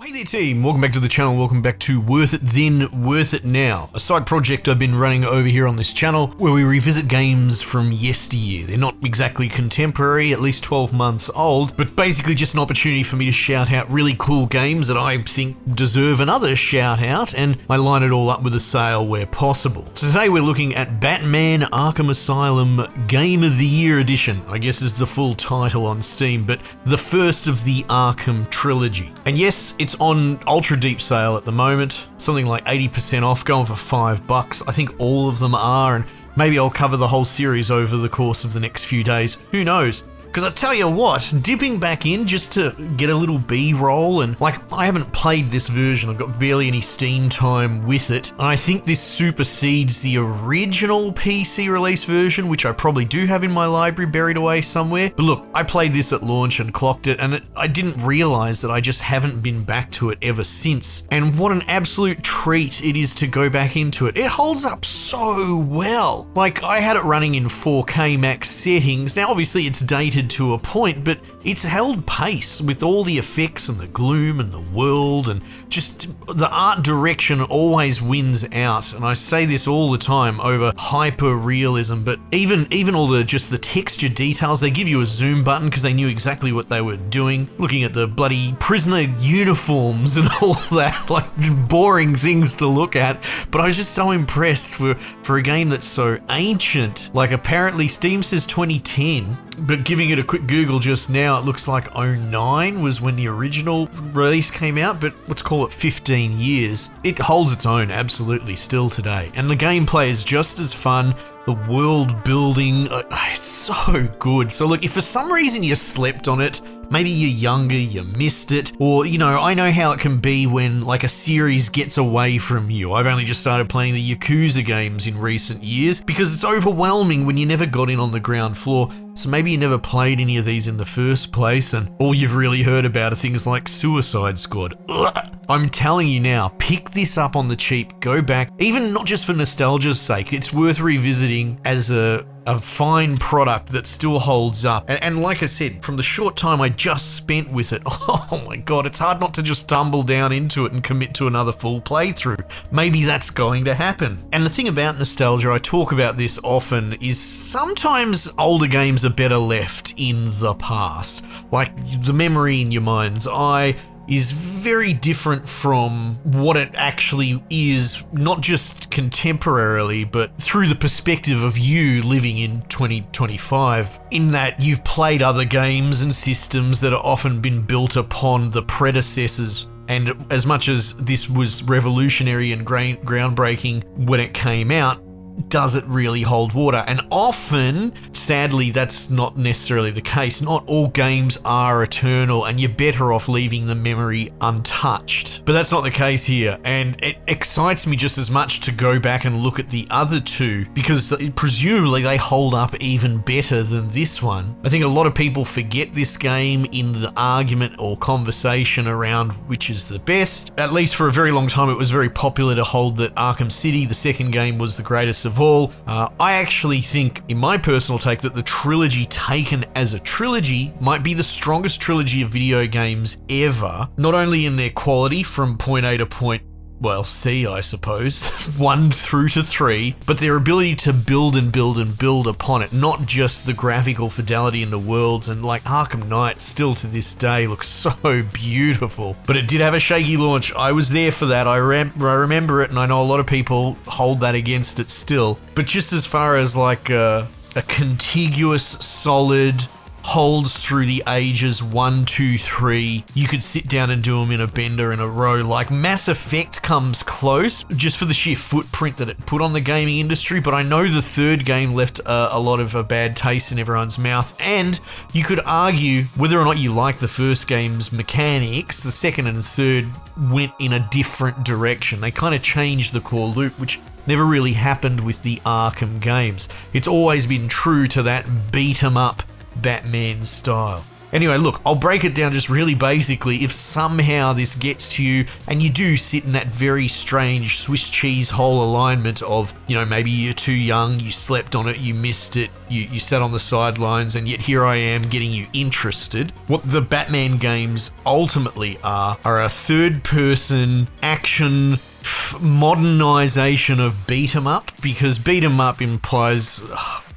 Hey there team, welcome back to the channel, welcome back to Worth It Then, Worth It Now, a side project I've been running over here on this channel where we revisit games from yesteryear. They're not exactly contemporary, at least 12 months old, but basically just an opportunity for me to shout out really cool games that I think deserve another shout out, and I line it all up with a sale where possible. So today we're looking at Batman Arkham Asylum Game of the Year Edition, I guess is the full title on Steam, but the first of the Arkham trilogy. And yes, it's on ultra deep sale at the moment, something like 80% off, going for $5. I think all of them are, and maybe I'll cover the whole series over the course of the next few days. Who knows? Because I tell you what, dipping back in just to get a little B-roll, and I haven't played this version, I've got barely any Steam time with it, and I think this supersedes the original PC release version, which I probably do have in my library buried away somewhere. But look, I played this at launch and clocked it, and I didn't realize that I just haven't been back to it ever since. And what an absolute treat it is to go back into it. It holds up so well. I had it running in 4K max settings. Now obviously it's dated to a point, but it's held pace with all the effects and the gloom and the world, and just the art direction always wins out. And I say this all the time over hyper realism, but even all the texture details, they give you a zoom button because they knew exactly what they were doing. Looking at the bloody prisoner uniforms and all that, boring things to look at, but I was just so impressed for a game that's so ancient. Apparently Steam says 2010, but giving it a quick Google just now, it looks like 09 was when the original release came out, but let's call it 15 years. It holds its own absolutely still today, and the gameplay is just as fun. The world building, it's so good. So look, if for some reason you slept on it, maybe you're younger, you missed it, or I know how it can be when a series gets away from you. I've only just started playing the Yakuza games in recent years because it's overwhelming when you never got in on the ground floor. So maybe you never played any of these in the first place, and all you've really heard about are things like Suicide Squad. Ugh. I'm telling you now, pick this up on the cheap, go back, even not just for nostalgia's sake, it's worth revisiting as a fine product that still holds up. And like I said, from the short time I just spent with it, oh my god, it's hard not to just tumble down into it and commit to another full playthrough. Maybe that's going to happen. And the thing about nostalgia, I talk about this often, is sometimes older games are better left in the past. The memory in your mind's eye is very different from what it actually is, not just contemporarily, but through the perspective of you living in 2025, in that you've played other games and systems that have often been built upon the predecessors. And as much as this was revolutionary and groundbreaking when it came out, does it really hold water? And often, sadly, that's not necessarily the case. Not all games are eternal, and you're better off leaving the memory untouched. But that's not the case here, and it excites me just as much to go back and look at the other two, because presumably they hold up even better than this one. I think a lot of people forget this game in the argument or conversation around which is the best. At least for a very long time, it was very popular to hold that Arkham City, the second game, was the greatest of all. I actually think, in my personal take, that the trilogy taken as a trilogy might be the strongest trilogy of video games ever, not only in their quality from point A to point, well, C, I suppose, 1 through to 3, but their ability to build and build and build upon it, not just the graphical fidelity in the worlds. And Arkham Knight still to this day looks so beautiful, but it did have a shaky launch. I was there for that. I remember it, and I know a lot of people hold that against it still. But just as far as a contiguous, solid, holds through the ages 1, 2, 3. You could sit down and do them in a bender in a row. Mass Effect comes close, just for the sheer footprint that it put on the gaming industry, but I know the third game left a lot of a bad taste in everyone's mouth, and you could argue whether or not you like the first game's mechanics, the second and third went in a different direction. They kind of changed the core loop, which never really happened with the Arkham games. It's always been true to that beat 'em up Batman style. Anyway, look, I'll break it down just really basically. If somehow this gets to you and you do sit in that very strange Swiss cheese hole alignment of, maybe you're too young, you slept on it, you missed it, you sat on the sidelines, and yet here I am getting you interested. What the Batman games ultimately are a third-person action modernization of beat 'em up, because beat 'em up implies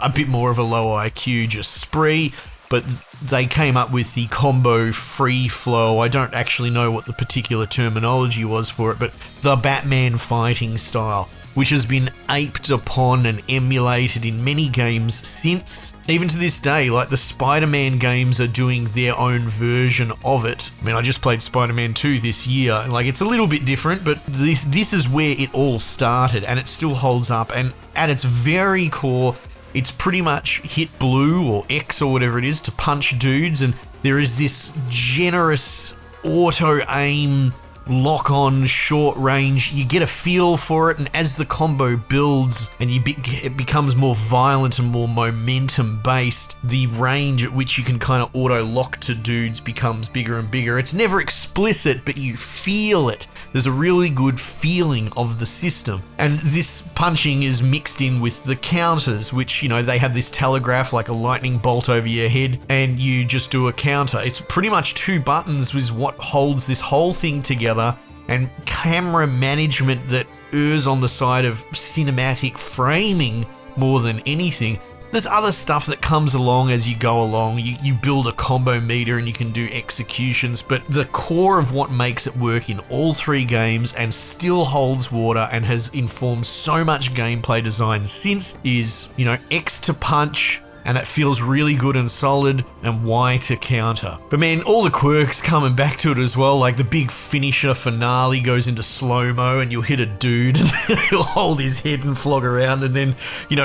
a bit more of a low IQ, just spree, but they came up with the combo free flow. I don't actually know what the particular terminology was for it, but the Batman fighting style, which has been aped upon and emulated in many games since. Even to this day, like the Spider-Man games are doing their own version of it. I mean, I just played Spider-Man 2 this year, and like it's a little bit different, but this is where it all started, and it still holds up, and at its very core, it's pretty much hit blue or X or whatever it is to punch dudes, and there is this generous auto-aim lock-on short range. You get a feel for it, and as the combo builds and it becomes more violent and more momentum based, the range at which you can kind of auto lock to dudes becomes bigger and bigger. It's never explicit, but you feel it. There's a really good feeling of the system, and this punching is mixed in with the counters, which they have this telegraph like a lightning bolt over your head, and you just do a counter. It's pretty much 2 buttons is what holds this whole thing together, and camera management that errs on the side of cinematic framing more than anything. There's other stuff that comes along as you go along. You build a combo meter and you can do executions, but the core of what makes it work in all 3 games and still holds water and has informed so much gameplay design since is, X to punch, and it feels really good and solid, and Y to counter. But man, all the quirks coming back to it as well, like the big finisher finale goes into slow-mo and you'll hit a dude and he'll hold his head and flog around, and then,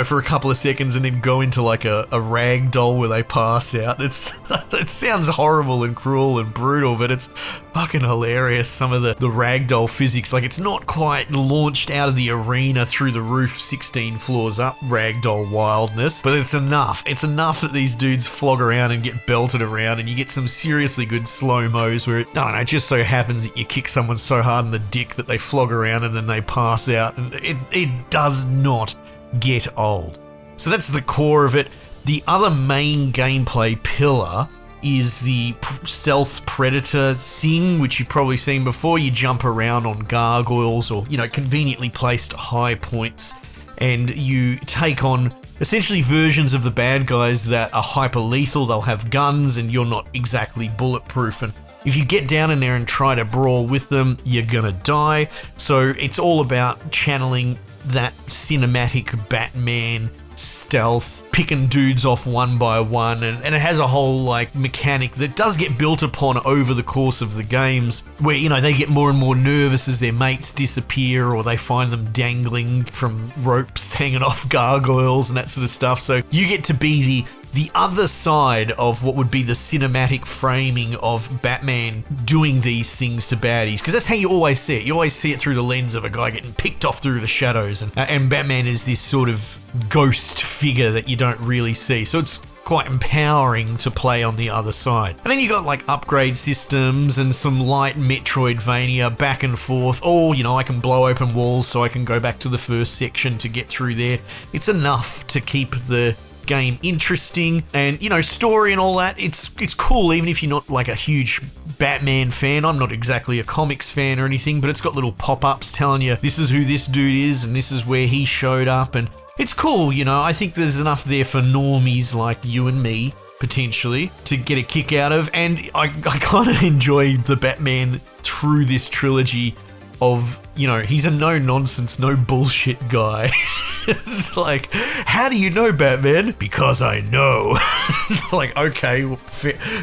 for a couple of seconds, and then go into like a rag doll where they pass out. It sounds horrible and cruel and brutal, but it's fucking hilarious, some of the ragdoll physics. Like, it's not quite launched out of the arena through the roof 16 floors up ragdoll wildness, but it's enough. It's enough that these dudes flog around and get belted around, and you get some seriously good slow-mos where it just so happens that you kick someone so hard in the dick that they flog around and then they pass out, and it does not get old. So that's the core of it. The other main gameplay pillar is the stealth predator thing, which you've probably seen before. You jump around on gargoyles or, conveniently placed high points, and you take on essentially versions of the bad guys that are hyper lethal. They'll have guns and you're not exactly bulletproof, and if you get down in there and try to brawl with them, you're gonna die. So it's all about channeling that cinematic Batman stealth, picking dudes off one by one, and it has a whole like mechanic that does get built upon over the course of the games, where they get more and more nervous as their mates disappear, or they find them dangling from ropes hanging off gargoyles and that sort of stuff. So you get to be the other side of what would be the cinematic framing of Batman doing these things to baddies, because that's how you always see it. You always see it through the lens of a guy getting picked off through the shadows, and Batman is this sort of ghost figure that you don't really see. So it's quite empowering to play on the other side. And then you got like upgrade systems and some light Metroidvania back and forth. Oh, I can blow open walls so I can go back to the first section to get through there. It's enough to keep the game interesting, and story and all that. It's cool, even if you're not like a huge Batman fan. I'm not exactly a comics fan or anything, but it's got little pop-ups telling you this is who this dude is and this is where he showed up, and it's cool. I think there's enough there for normies like you and me potentially to get a kick out of, and I kind of enjoy the Batman through this trilogy of, he's a no-nonsense, no bullshit guy. It's like, how do you know, Batman? Because I know. Like, okay,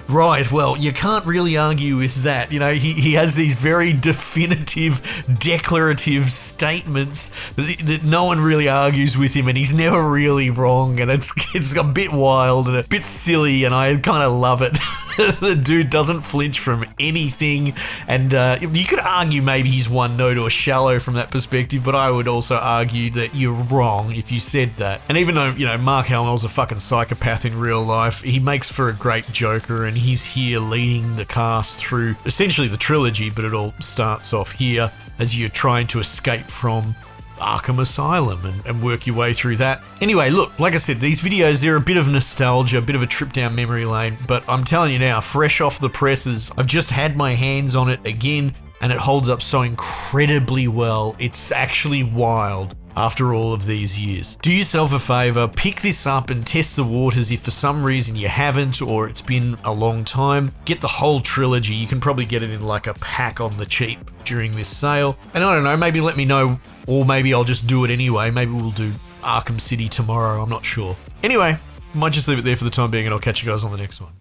right, well, you can't really argue with that. He has these very definitive, declarative statements that no one really argues with him, and he's never really wrong, and it's a bit wild and a bit silly, and I kind of love it. The dude doesn't flinch from anything, and you could argue maybe he's one note or shallow from that perspective, but I would also argue that you're wrong if you said that. And even though, Mark Hamill's a fucking psychopath in real life, he makes for a great Joker, and he's here leading the cast through essentially the trilogy, but it all starts off here as you're trying to escape from Arkham Asylum and work your way through that. Anyway, look, like I said, these videos, they're a bit of nostalgia, a bit of a trip down memory lane, but I'm telling you now, fresh off the presses, I've just had my hands on it again, and it holds up so incredibly well. It's actually wild after all of these years. Do yourself a favor, pick this up and test the waters if for some reason you haven't, or it's been a long time. Get the whole trilogy. You can probably get it in like a pack on the cheap during this sale. And I don't know, maybe let me know, or maybe I'll just do it anyway. Maybe we'll do Arkham City tomorrow, I'm not sure. Anyway, might just leave it there for the time being, and I'll catch you guys on the next one.